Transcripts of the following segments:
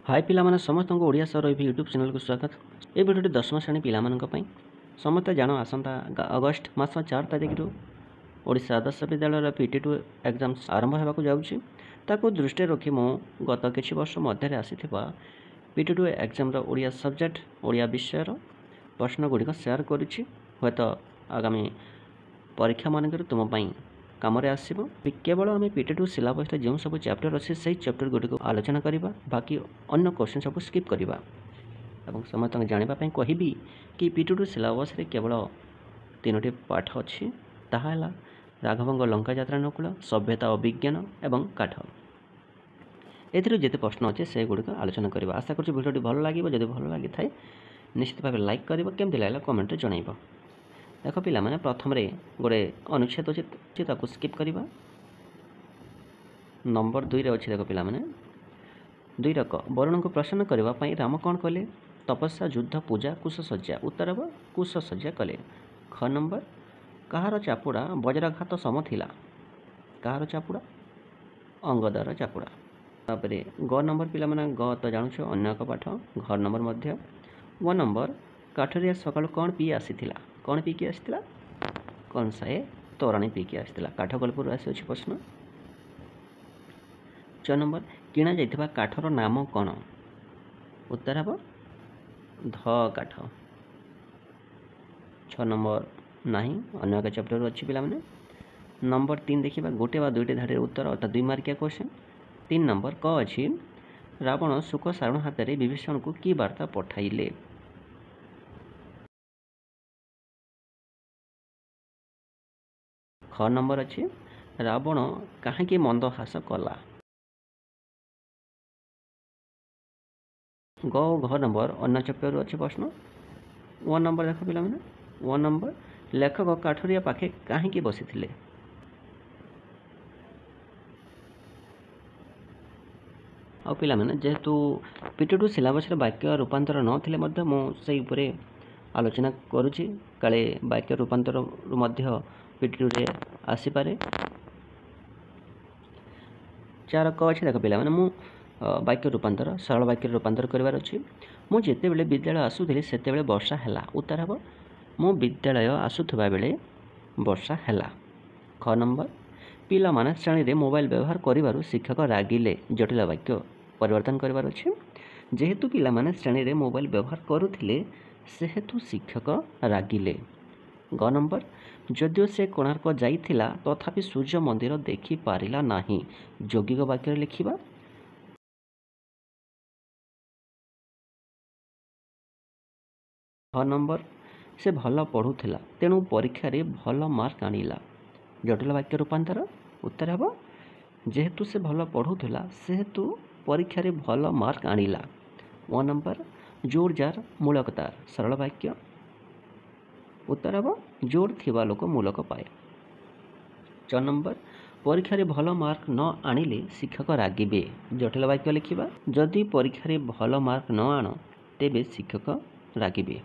हाय पिलामाने समस्त Odia sir YouTube channel को स्वागत। ये भिडियोटी 10वीं श्रेणी पिलामानंक समस्त जान आसंता अगस्ट मास 4 तारिख ओडिशा आदर्श विद्यालय PT2 एग्जाम्स आरंभ होगा जाऊँगी। ताकू दृष्टि रखी मु गत किछि वर्ष मध्य आसीथिबा PT2 exam Odia subject Odia विषय प्रश्न गुड़िक शेयर करुछि। हयत आगामी परीक्षा मानक तुम काम आसो। केवल आम PT2 सिलेबस जो सब चैप्टर अच्छे से चैप्टर गुड़ी को आलोचना करवा, बाकी अन्य क्वेश्चन सब स्किप करवा। समस्त जानापी कहबी कि PT2 सिलेबस केवल 3टी पाठ अच्छी, ताहा राघवंग लंका यात्रा नकुल, सभ्यता और विज्ञान एवं काठ। एथिरो जेते प्रश्न अच्छे से गुड़िक आलोचना करवा। आशा कर भिडियोटी भल लगे। जदि भल लगी थाए निश्चित भाव लाइक कर, केमती लगे कमेंट में जनइब। देख पिला माने प्रथम रे गोटे अनुच्छेद अच्छे ताकू स्किप करवा। नंबर 2 रे अच्छे देख पिला माने 2 रक वरुण को प्रसन्न करने राम कौन कले? तपस्या, युद्ध, पूजा, कुशसज्जा। उत्तर हम कुशसज्जा कले। ख नंबर कहार चापुड़ा वज्रघात सम थिला? कहार चापुड़ा? अंगदार चापुड़ा। तापरे ग नंबर पिला माने ग तो जानूछ अन्य एक पाठ। घ नंबर मध्य। व नंबर काठरिया सकाल कौन पी आसीथिला? कौन पी की आसीथिला? कंसाए तोराणी पी की आसीथिला। काठ गल्पुर आसी अछि प्रश्न। 6 नंबर किणा जाइथिबा काठर नाम कौन? उत्तर हम ध काठ। 6 नंबर नहीं अन्य एक चैप्टर अच्छी पिला माने। नंबर 3 देखिबा गोटे बा दुईटी धाड़ी उत्तर अर्थात 2 मार्किया क्वेश्चन। 3 नंबर क अछि रावण सुख सारण हाथ में विभीषण को की वार्ता पठाइले? ख नंबर अच्छी रावण कहीं मंदहास कला? ग घ नंबर अन्य चैप्टर अच्छे प्रश्न। 1 नंबर देख पिला माने 1 नंबर लेखक काठरिया पाखे कहीं बसी थिले? आ पिला माने जेहेतु PT2 सिलेबस वाक्य रूपांतर नथिले मध्य मो से उपरे आलोचना करुछि। काले वाक्य रूपांतर मध्य PT2 रे आसी पारे। 4 क अछि देख पिला माने मु वाक्य रूपांतर सरल वाक्य रूपांतर करिवार अछि। मु जेते बेले विद्यालय आसुथिली सेते बेले वर्षा हैला। उत्तर हम मु विद्यालय आसुथबा बेले वर्षा हैला। ख नंबर पिला माने श्रेणी रे मोबाइल व्यवहार करिवारु शिक्षक रागिले। जटिल वाक्य परिवर्तन करिवार अछि। जेहेतु पिला माने श्रेणी रे मोबाइल व्यवहार करुथिले सेहेतु शिक्षक रागिले। ग नंबर जदिओ से कोणार्क जाइथिला तथापि सूर्य मंदिर देखि पारिला नाही। यौगिक वाक्य लिखिबा। ख नंबर से भल पढ़ुथिला तेणु परीक्षा रे भल मार्क आनिला। जटिल वाक्य रूपांतर। उत्तर हम जेहेतु से भल पढ़ुथिला सेहेतु परीक्षा रे भल मार्क आनिला। 1 नंबर जोर जार मूलक तार। सरल वाक्य। उत्तर हम जोर थिबा लोक मूलक पाए। 6 नंबर परीक्षा रे भल मार्क न आनिले शिक्षक रागिबे। जटिल वाक्य लिखिबा। जदि परीक्षा रे भल मार्क न आण तेबे शिक्षक रागिबे।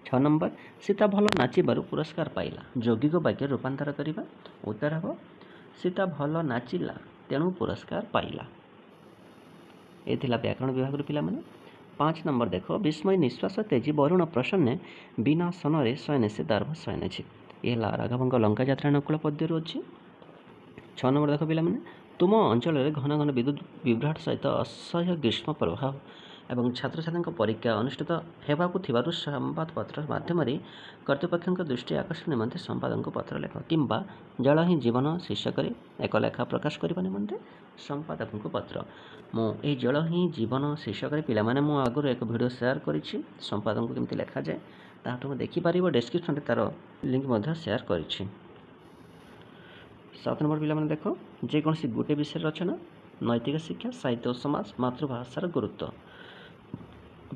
6 नंबर सीता भल नाचिबारु पुरस्कार पाइला। यौगिक वाक्य रूपांतर करिबा। उत्तर हम सीता भल नाचिला तेणु पुरस्कार पाइला। ए थिला व्याकरण विभाग रो पिला माने। 5 नंबर देखो विस्मय निश्वास तेजी वरुण प्रसन्ने बिना सनरे शयने से दार्भ शयने छी। एला राघवंग लंका यात्रा नकुल पद्य रो अछि। 6 नंबर देखो पिला माने तुम अंचल रे घन घन विद्युत विभ्राट सहित असह्य ग्रीष्म प्रभाव एवं छात्र छात्री परीक्षा अनुष्ठित हेबाकु थिबारु संवादपत्र माध्यम कर्तृपक्ष दृष्टि आकर्षण निमंते संपादक पत्र लेख किंबा जल ही जीवन शीर्षक एक लेखा प्रकाश करने निमंते संपादक पत्र। मु ए जल ही जीवन शीर्षक पिला माने मु आगु एक वीडियो शेयर करिछि संपादक केमती लेखा जाए ताहा तुम देखि परिबो। डिस्क्रिप्शन रे तार लिंक मध्य शेयर करिछि। 7 नंबर पिला माने देखो जेकोसी गोटे विषय रचना नैतिक शिक्षा साहित्य और समाज मातृभाषार गुरुत्व।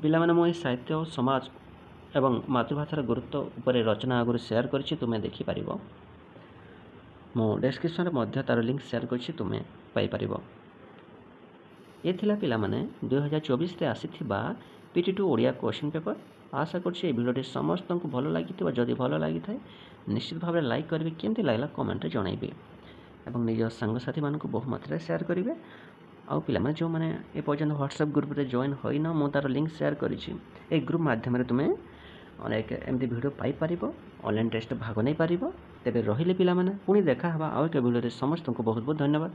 पिला माने मु साहित्य और समाज एवं मातृभाषार गुरुत्व उपरे रचना आगु शेयर करिछि तुमे देखि परिबो। मु डिस्क्रिप्शन रे मध्य तार लिंक शेयर करिछि तुमे पाई परिबो। ए थिला पिला माने 2024 रे आसीथिबा PT2 ओडिया क्वेश्चन पेपर। आशा करछि ए वीडियोटी समस्त को भल लागिथिबा। जदि भल लागि थाए निश्चित भाव लाइक करिवे, केमती लागला कमेंट रे जणाइबे एवं निज संग साथी मानक बहु मात्रा शेयर करिवे। ଆଉ ପିଲାମାନେ ଯେଉଁମାନେ ଏପର୍ଯ୍ୟନ୍ତ ହ୍ୱାଟ୍ସଆପ୍ ଗ୍ରୁପ୍ରେ ଜଏନ୍ ହୋଇନ ମୁଁ ତା'ର ଲିଙ୍କ୍ ସେୟାର କରିଛି। ଏ ଗ୍ରୁପ୍ ମାଧ୍ୟମରେ ତୁମେ ଅନେକ ଏମିତି ଭିଡ଼ିଓ ପାଇପାରିବ, ଅନଲାଇନ୍ ଟେଷ୍ଟ ଭାଗ ନେଇପାରିବ। ତେବେ ରହିଲେ ପିଲାମାନେ, ପୁଣି ଦେଖା ହେବା ଆଉ ଏକ ଭିଡ଼ିଓରେ। ସମସ୍ତଙ୍କୁ ବହୁତ ବହୁତ ଧନ୍ୟବାଦ।